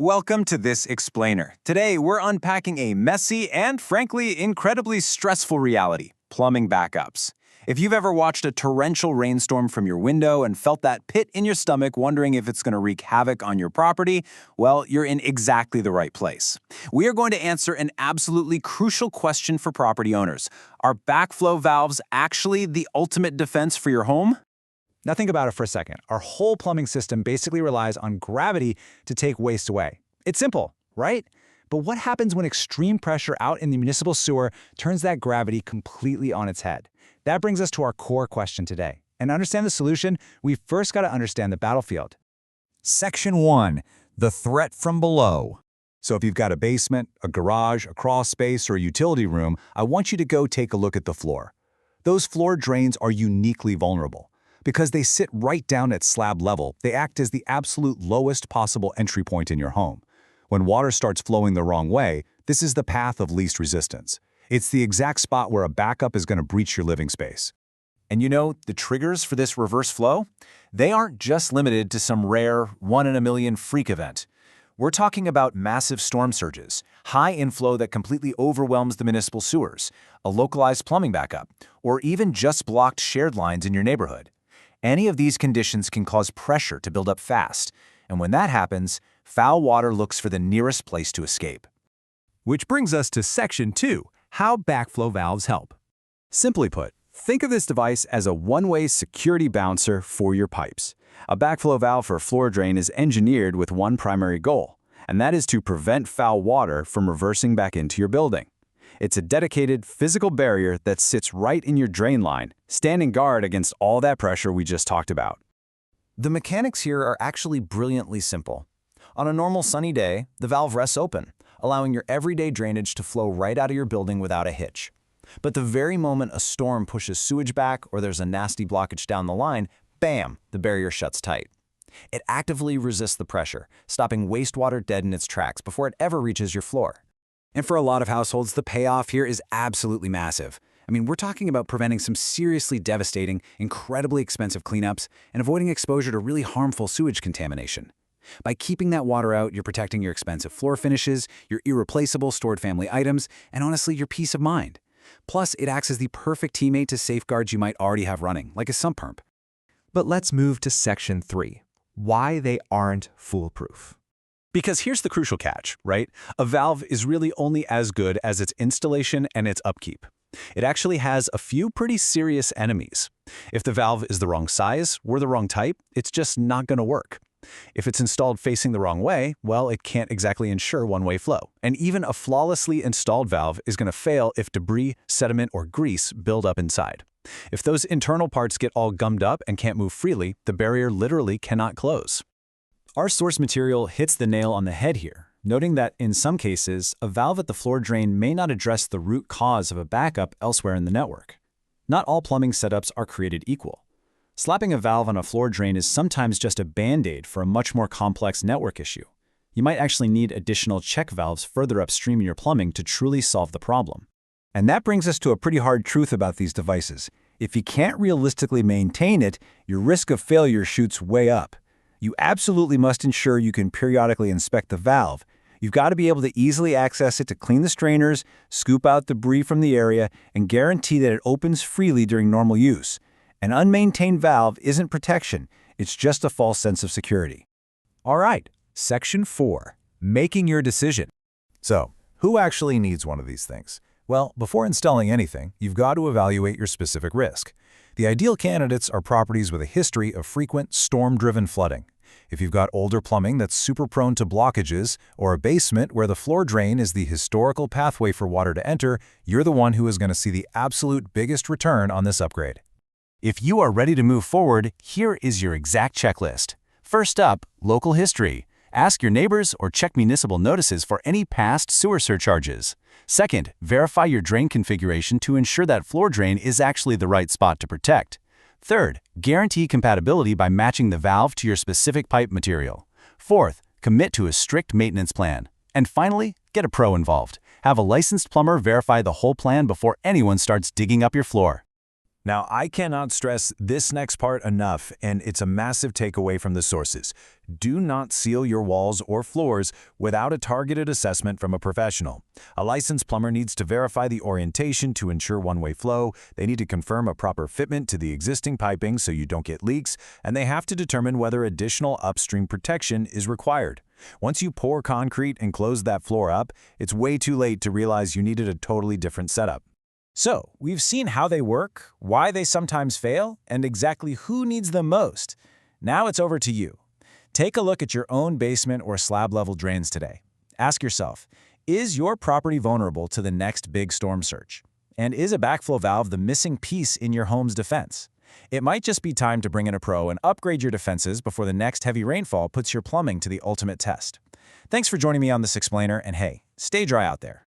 Welcome to This Explainer. Today, we're unpacking a messy and, frankly, incredibly stressful reality: plumbing backups. If you've ever watched a torrential rainstorm from your window and felt that pit in your stomach wondering if it's going to wreak havoc on your property, well, you're in exactly the right place. We are going to answer an absolutely crucial question for property owners. Are backflow valves actually the ultimate defense for your home? Now think about it for a second. Our whole plumbing system basically relies on gravity to take waste away. It's simple, right? But what happens when extreme pressure out in the municipal sewer turns that gravity completely on its head? That brings us to our core question today. And to understand the solution, we've first got to understand the battlefield. Section 1. The threat from below. So if you've got a basement, a garage, a crawl space, or a utility room, I want you to go take a look at the floor. Those floor drains are uniquely vulnerable. Because they sit right down at slab level, they act as the absolute lowest possible entry point in your home. When water starts flowing the wrong way, this is the path of least resistance. It's the exact spot where a backup is going to breach your living space. And you know, the triggers for this reverse flow? They aren't just limited to some rare, one-in-a-million freak event. We're talking about massive storm surges, high inflow that completely overwhelms the municipal sewers, a localized plumbing backup, or even just blocked shared lines in your neighborhood. Any of these conditions can cause pressure to build up fast, and when that happens, foul water looks for the nearest place to escape. Which brings us to Section 2, how backflow valves help. Simply put, think of this device as a one-way security bouncer for your pipes. A backflow valve for a floor drain is engineered with one primary goal, and that is to prevent foul water from reversing back into your building. It's a dedicated physical barrier that sits right in your drain line, standing guard against all that pressure we just talked about. The mechanics here are actually brilliantly simple. On a normal sunny day, the valve rests open, allowing your everyday drainage to flow right out of your building without a hitch. But the very moment a storm pushes sewage back or there's a nasty blockage down the line, bam, the barrier shuts tight. It actively resists the pressure, stopping wastewater dead in its tracks before it ever reaches your floor. And for a lot of households, the payoff here is absolutely massive. I mean, we're talking about preventing some seriously devastating, incredibly expensive cleanups and avoiding exposure to really harmful sewage contamination. By keeping that water out, you're protecting your expensive floor finishes, your irreplaceable stored family items, and honestly, your peace of mind. Plus, it acts as the perfect teammate to safeguards you might already have running, like a sump pump. But let's move to Section 3, why they aren't foolproof. Because here's the crucial catch, right? A valve is really only as good as its installation and its upkeep. It actually has a few pretty serious enemies. If the valve is the wrong size or the wrong type, it's just not going to work. If it's installed facing the wrong way, well, it can't exactly ensure one-way flow. And even a flawlessly installed valve is going to fail if debris, sediment, or grease build up inside. If those internal parts get all gummed up and can't move freely, the barrier literally cannot close. Our source material hits the nail on the head here, noting that in some cases, a valve at the floor drain may not address the root cause of a backup elsewhere in the network. Not all plumbing setups are created equal. Slapping a valve on a floor drain is sometimes just a band-aid for a much more complex network issue. You might actually need additional check valves further upstream in your plumbing to truly solve the problem. And that brings us to a pretty hard truth about these devices. If you can't realistically maintain it, your risk of failure shoots way up. You absolutely must ensure you can periodically inspect the valve. You've got to be able to easily access it to clean the strainers, scoop out debris from the area, and guarantee that it opens freely during normal use. An unmaintained valve isn't protection, it's just a false sense of security. All right, Section 4, making your decision. So, who actually needs one of these things? Well, before installing anything, you've got to evaluate your specific risk. The ideal candidates are properties with a history of frequent storm-driven flooding. If you've got older plumbing that's super prone to blockages, or a basement where the floor drain is the historical pathway for water to enter, you're the one who is going to see the absolute biggest return on this upgrade. If you are ready to move forward, here is your exact checklist. First up, local history. Ask your neighbors or check municipal notices for any past sewer surcharges. Second, verify your drain configuration to ensure that floor drain is actually the right spot to protect. Third, guarantee compatibility by matching the valve to your specific pipe material. Fourth, commit to a strict maintenance plan. And finally, get a pro involved. Have a licensed plumber verify the whole plan before anyone starts digging up your floor. Now, I cannot stress this next part enough, and it's a massive takeaway from the sources. Do not seal your walls or floors without a targeted assessment from a professional. A licensed plumber needs to verify the orientation to ensure one-way flow, they need to confirm a proper fitment to the existing piping so you don't get leaks, and they have to determine whether additional upstream protection is required. Once you pour concrete and close that floor up, it's way too late to realize you needed a totally different setup. So, we've seen how they work, why they sometimes fail, and exactly who needs them most. Now it's over to you. Take a look at your own basement or slab-level drains today. Ask yourself, is your property vulnerable to the next big storm surge? And is a backflow valve the missing piece in your home's defense? It might just be time to bring in a pro and upgrade your defenses before the next heavy rainfall puts your plumbing to the ultimate test. Thanks for joining me on this explainer, and hey, stay dry out there.